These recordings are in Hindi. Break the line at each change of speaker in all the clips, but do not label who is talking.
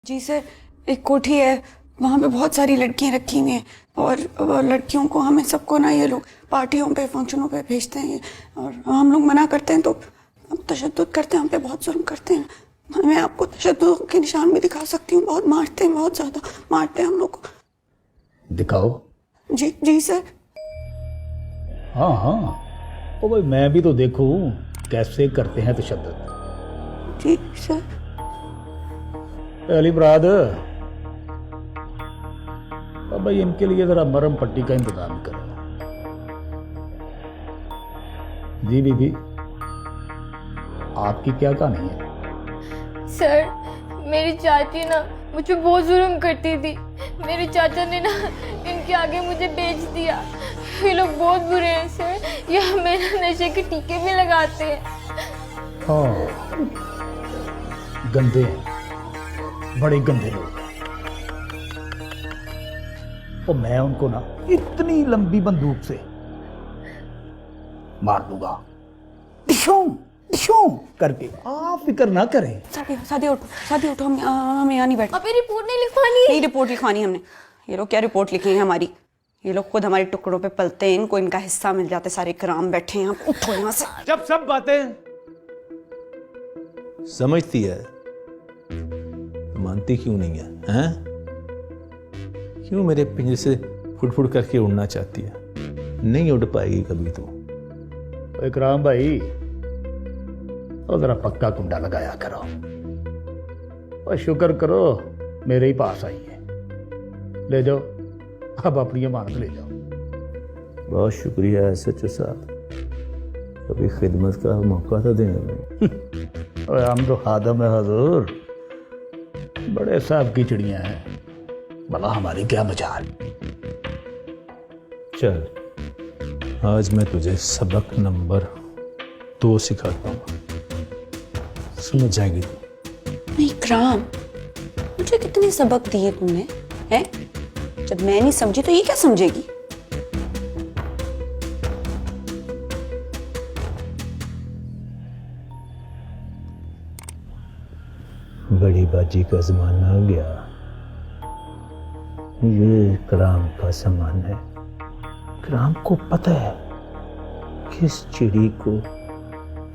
जी सर, एक कोठी है, वहाँ पे बहुत सारी लड़कियाँ रखी हुई हैं और लड़कियों को हमें सबको ना ये लोग पार्टियों पे फंक्शनों पे भेजते हैं और हम लोग मना करते हैं तो हम तशद्दुद करते हैं, हम पे बहुत जुल्म करते हैं। मैं आपको तशद्दुद के निशान भी दिखा सकती हूँ, बहुत मारते हैं, बहुत ज़्यादा मारते हैं हम लोग को।
दिखाओ।
जी जी सर।
हाँ हाँ, ओ भाई मैं भी तो देखूं कैसे करते हैं तशद्दुद।
जी सर।
पहली मुराद, अब भाई इनके लिए जरा मरहम पट्टी का इंतजाम करो। जी बीबी, आपकी क्या कहानी है?
सर, मेरी चाची ना मुझ पे बहुत जुल्म करती थी। मेरे चाचा ने ना इनके आगे मुझे बेच दिया। ये लोग बहुत बुरे हैं सर, ये हमें ना नशे के टीके भी लगाते हैं।
हाँ, गंदे हैं, बड़े गंदे लोग। तो मैं उनको ना इतनी लंबी बंदूक से मार दूंगा, डिशों डिशों करके। आप फिक्र ना करें।
सादी उठो, हम यहाँ नहीं बैठे।
अभी रिपोर्ट नहीं लिखवानी?
नहीं, रिपोर्ट लिखवानी हमने। ये लोग क्या रिपोर्ट लिखेंगे हमारी? ये लोग खुद हमारे टुकड़ों पे पलते हैं, इनको इनका हिस्सा मिल जाता है। सारे कराम बैठे हैं, आप उठो यहाँ से।
जब सब बातें समझती है मानती क्यों नहीं है, हैं? क्यों मेरे पिंजरे से फुट करके उड़ना चाहती है? नहीं उड़ पाएगी कभी तो।
इकराम भाई, और जरा पक्का कुंडा लगाया करो और शुक्र करो मेरे ही पास आई है। ले जाओ, अब अपनी अमानत ले जाओ।
बहुत शुक्रिया एसएचओ साहब, कभी खिदमत का मौका तो देने।
और हम तो खादम है हजूर, बड़े साहब की चिड़ियां हैं, भला हमारी क्या मजाल।
चल, आज मैं तुझे सबक नंबर 2 सिखाता हूँ, समझ जाएगी तू।
नहीं इकराम, मुझे कितने सबक दिए तुमने हैं? जब मैं नहीं समझी तो ये क्या समझेगी?
बड़ी बाजी का जमाना आ गया, ये कराम का सामान है। कराम को पता है किस चिड़ी को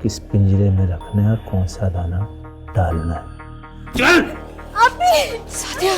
किस पिंजरे में रखना है और कौन सा दाना डालना है। चल!
अभी
सादिया